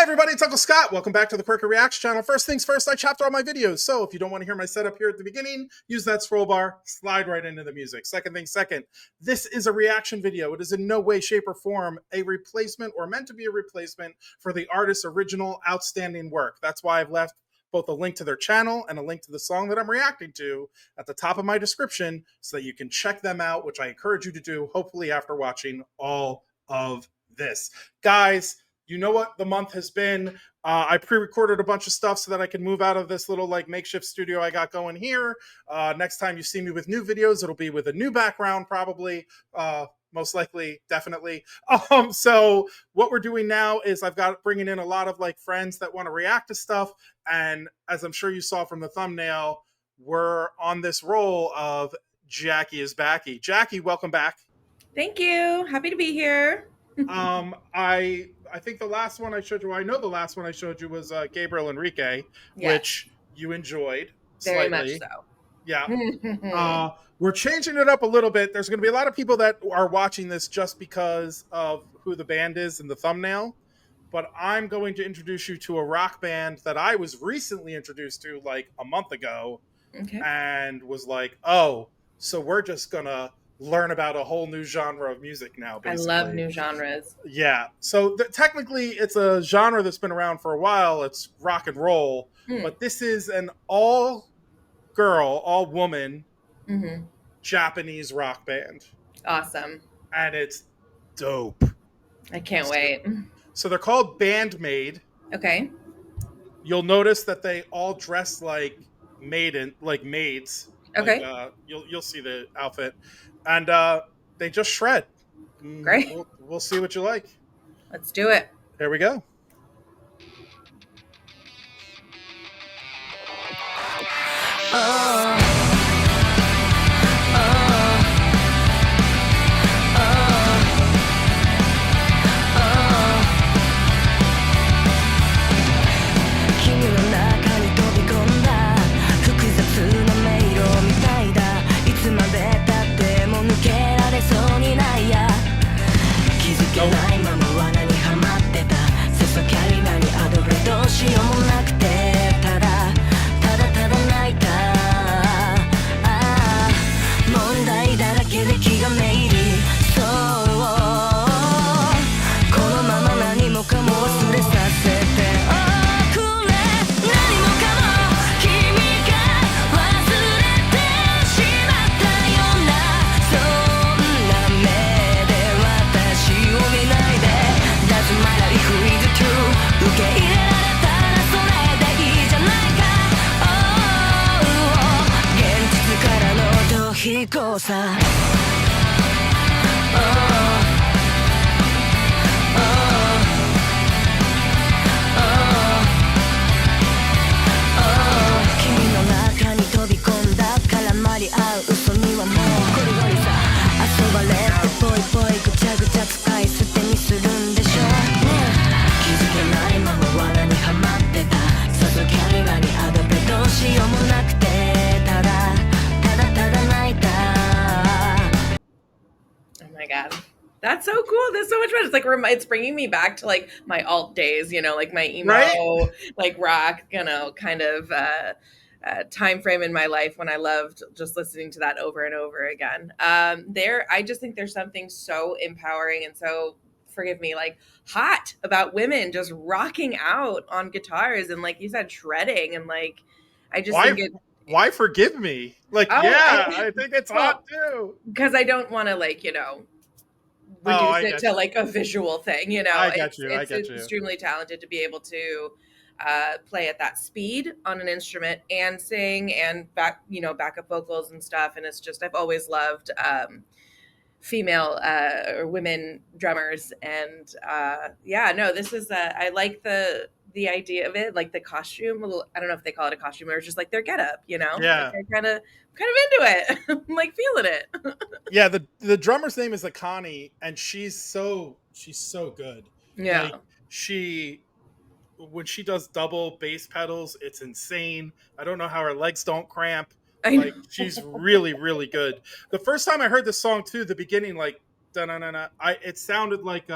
everybody, it's Uncle Scott. Welcome back to the QwerkyReax channel. First things first, I chopped all my videos. So if you don't want to hear my setup here at the beginning, use that scroll bar, slide right into the music. Second thing second, this is a reaction video. It is in no way, shape, or form a replacement or meant to be a replacement for the artist's original outstanding work. That's why I've left both a link to their channel and a link to the song that I'm reacting to at the top of my description so that you can check them out, which I encourage you to do, hopefully after watching all of this. Guys, you know what the month has been. I pre-recorded a bunch of stuff so that I can move out of this little like makeshift studio I got going here. Next time you see me with new videos, it'll be with a new background, probably, most likely, definitely. So what we're doing now is I've got bringing in a lot of like friends that want to react to stuff. And as I'm sure you saw from the thumbnail, we're on this roll of Jackie is Backie. Jackie, welcome back. Thank you. Happy to be here. I think the last one I showed you, I know the last one I showed you was Gabriel Enrique, Yes. which you enjoyed Very slightly. much so. Yeah. We're changing it up a little bit. There's going to be a lot of people that are watching this just because of who the band is in the thumbnail. But I'm going to introduce you to a rock band that I was recently introduced to like a month ago. Okay. And was like, oh, so we're just going to learn about a whole new genre of music now, basically. I love new genres. Yeah. So technically, it's a genre that's been around for a while. It's rock and roll. But this is an all-girl, all-woman Japanese rock band. Awesome. And it's dope. I can't wait. So they're called BAND-MAID. Okay. You'll notice that they all dress like maids. Okay. Like, you'll see the outfit. And they just shred. Great. We'll see what you like. Let's do it. Here we go. That's so cool. That's so much fun. It's like it's bringing me back to like my alt days, you know, like my emo, right? Like rock, you know, kind of time frame in my life when I loved just listening to that over and over again. I just think there's something so empowering and so, forgive me, like hot about women just rocking out on guitars and, like you said, shredding, and like I just think it. Why forgive me? Like, I think it's hot too. Because I don't want to, like, you know, reduce it to like a visual thing, you know. I get you. It's extremely talented to be able to play at that speed on an instrument and sing and backup vocals and stuff. And it's just, I've always loved female or women drummers. And this is I like the idea of it, like the costume. I don't know if they call it a costume or just like their getup, you know. Yeah. Like, kind of into it. I'm like feeling it. Yeah, the drummer's name is Akani, and she's so good. Yeah. Like, when she does double bass pedals, it's insane. I don't know how her legs don't cramp. Like, she's really, really good. The first time I heard this song too, the beginning, like da-na-na-na, it sounded like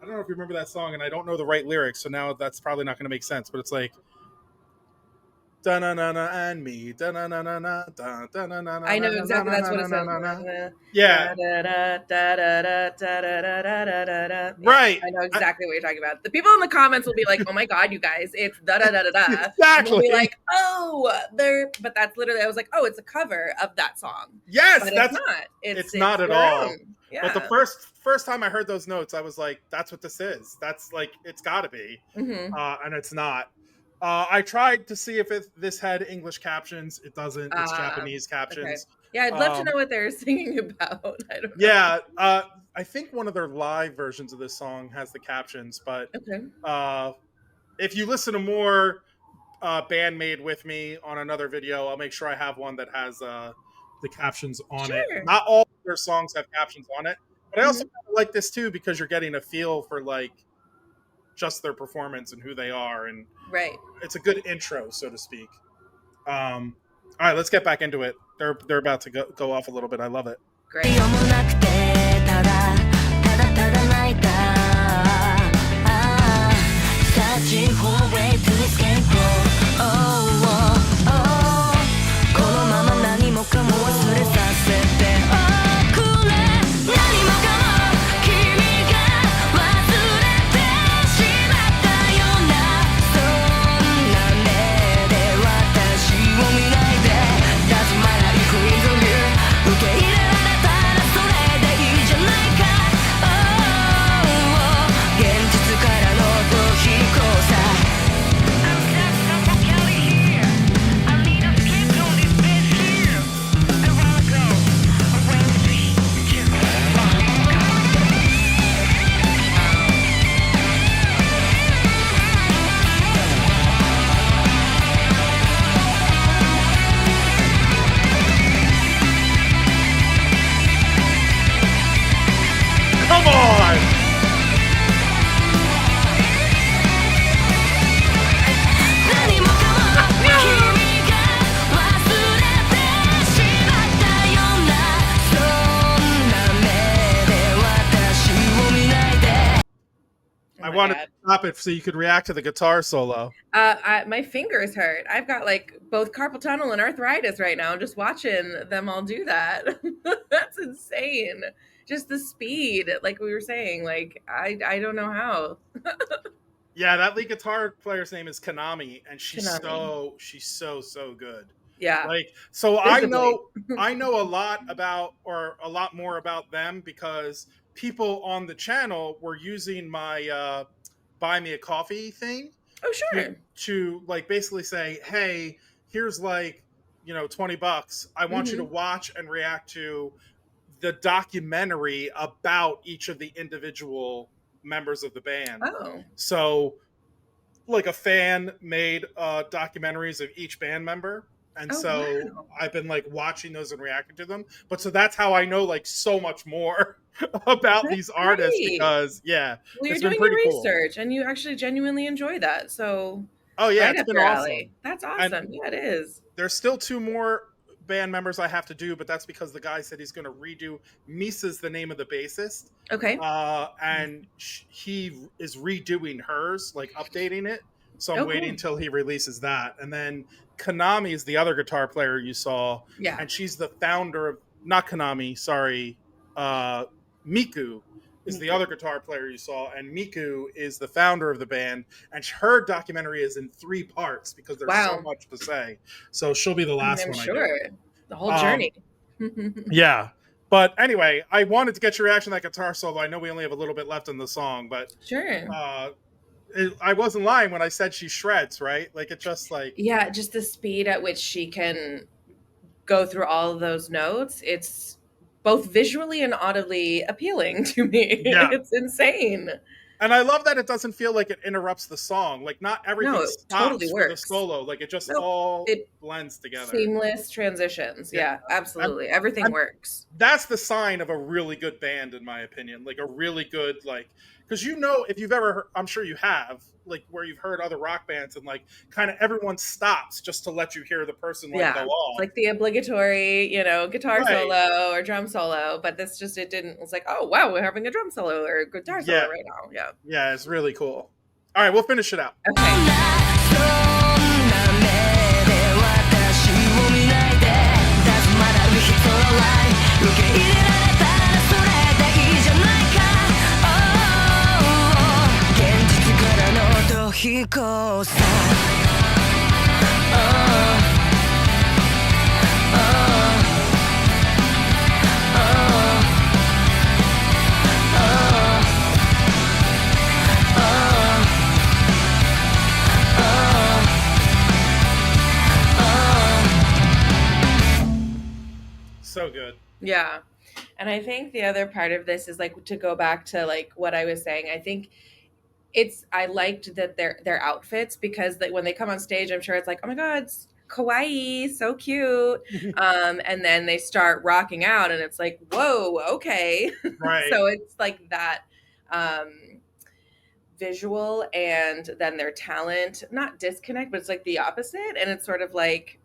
I don't know if you remember that song, and I don't know the right lyrics, so now that's probably not going to make sense. But it's like da na na na and me da na na na na da da na na na I na know na exactly. na That's na what na it na says. na na. Da Yeah, da da da da da da da da da da da. Yeah, right. I know exactly what you're talking about. The people in the comments will be like, "Oh my god, you guys, it's da da da da da," and we'll be Exactly. like, "Oh, there." But that's literally. I was like, "Oh, it's a cover of that song," Yes, but it's that's not. it's It's not at their all. own. But the Yeah. first time I heard those notes, I was like, "That's what this is. That's like it's got to be," Mm-hmm. and it's not. I tried to see if this had English captions. It doesn't. It's Japanese Okay. captions. Yeah, I'd love to know Um, what they're singing about. I don't know. yeah, I think one of their live versions of this song has the captions, but Okay. uh, if you listen to more BAND-MAID with me on another video, I'll make sure I have one that has the captions on it. Sure. Not all of their songs have captions on it, but I also Mm-hmm. kinda like this too because you're getting a feel for like just their performance and who they are, and Right. it's a good intro, so to speak. All right, let's get back into it. They're about to go off a little bit. I love it. Great. Searching for a way to escape. Oh, oh, oh. このまま何もかも忘れさせておくれ。何もかも君が忘れてしまったようなそんな目で私を見ないで。That's my life is on you. 受け入れられたらそれでいいじゃないか。Oh, 現実からの逃避行さ。I'm stuck so fucking here. I need a escape from this place here. I wanna go away with you. Come on! 何もかも君が忘れてしまったようなそんな目で私を見ないで。 Oh I my wanted God. to stop it so you could react to the guitar solo. My fingers hurt. I've got like both carpal tunnel and arthritis right now. Just watching them all do that. That's insane. Just the speed, like we were saying. Like I don't know how. Yeah, that lead guitar player's name is Konami, and Konami. she's so good. Yeah, Like, so visibly. I know a lot about or a lot more about them because people on the channel were using my buy me a coffee thing Oh to, sure. to like basically say, hey, here's like, $20. I want you to Hmm. watch and react to the documentary about each of the individual members of the band. Oh. So, like a fan made documentaries of each band member, and Oh so wow. I've been like watching those and reacting to them. But so that's how I know like so much more about That's these artists great. because yeah, Well, you're it's been doing your pretty cool. research and you actually genuinely enjoy that. So Oh yeah, right it's up been your awesome. alley. That's And awesome. Yeah, it is. there's still two more band members I have to do, but that's because the guy said he's going to redo. Misa's the name of the bassist, Okay. and he is redoing hers, like updating it. So I'm Oh waiting cool. until he releases that. And then Konami is the other guitar player you saw, Yeah. and she's the founder of not Konami, sorry, Miku is Me the too. other guitar player you saw, and Miku is the founder of the band, and her documentary is in 3 parts because there's so Wow. much to say. So she'll be the I mean, last I'm one I do. sure the whole Um, journey. yeah. But anyway, I wanted to get your reaction to that guitar solo. I know we only have a little bit left in the song, but Sure. I wasn't lying when I said she shreds, right? Like it just like Yeah, just the speed at which she can go through all of those notes. It's both visually and audibly appealing to me. yeah. It's insane. And I love that it doesn't feel like it interrupts the song. Like not No, everything it totally stops for the works. solo. Like it just Nope. all It blends together. seamless transitions. Yeah. Yeah, I'm, absolutely. Everything I'm works. that's the sign of a really good band in my opinion, like a really good like because you know, if you've ever heard, I'm sure you have, like where you've heard other rock bands and like kind of everyone stops just to let you hear the person like go It's off. like the obligatory, guitar Right. solo or drum solo, but this just it didn't. It's like, oh wow, we're having a drum solo or a guitar solo Yeah. right now. Yeah. Yeah, it's really cool. All right, we'll finish it out. Okay. そんな目で私を見ないで Doesn't matter if it's alright 受け入れられたらそれでいいじゃないか Oh 現実からの逃避行さ Oh So good. Yeah. And I think the other part of this is like to go back to like what I was saying. I think I liked that their outfits because like when they come on stage, I'm sure it's like, oh my God, it's kawaii, so cute. And then they start rocking out and it's like, whoa, okay. Right. So it's like that visual and then their talent, not disconnect, but it's like the opposite. And it's sort of like,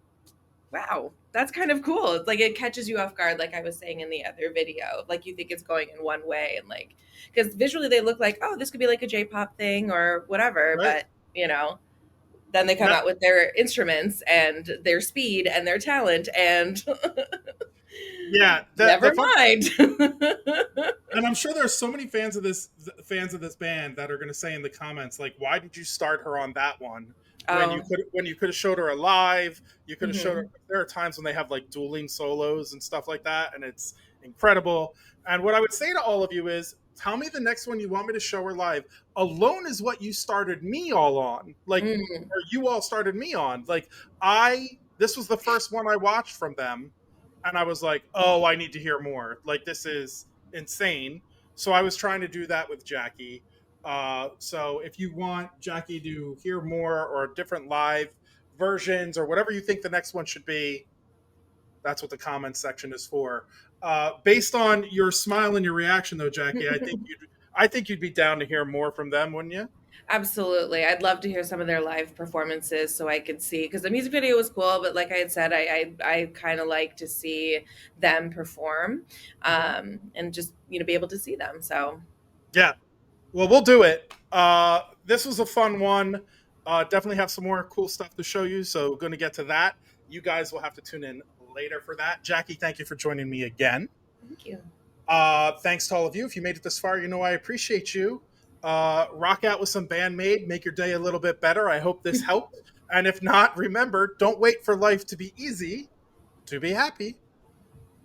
wow, that's kind of cool. It's like it catches you off guard, like I was saying in the other video. Like you think it's going in one way, and like because visually they look like, oh, this could be like a J-pop thing or whatever, Right. but then they come out with their instruments and their speed and their talent, and yeah, never mind. And I'm sure there's so many fans of this band that are going to say in the comments, like, why did you start her on that one? When you could have showed her alive, you could have showed her. There are times when they have like dueling solos and stuff like that, and it's incredible. And what I would say to all of you is, tell me the next one you want me to show her live. Alone is what you started me all on, like, or you all started me on. Like, this was the first one I watched from them, and I was like, oh, I need to hear more. Like, this is insane. So I was trying to do that with Jackie. So if you want Jackie to hear more or different live versions or whatever you think the next one should be, that's what the comments section is for. Based on your smile and your reaction, though, Jackie, I think you'd be down to hear more from them, wouldn't you? Absolutely. I'd love to hear some of their live performances so I could see, because the music video was cool, but like I had said, I kind of like to see them perform and just, be able to see them. So yeah. Well, we'll do it. This was a fun one. Definitely have some more cool stuff to show you. So going to get to that. You guys will have to tune in later for that. Jackie, thank you for joining me again. thank you. Thanks to all of you. If you made it this far, I appreciate you. Rock out with some BAND-MAID. Make your day a little bit better. I hope this helped. And if not, remember, don't wait for life to be easy to be happy.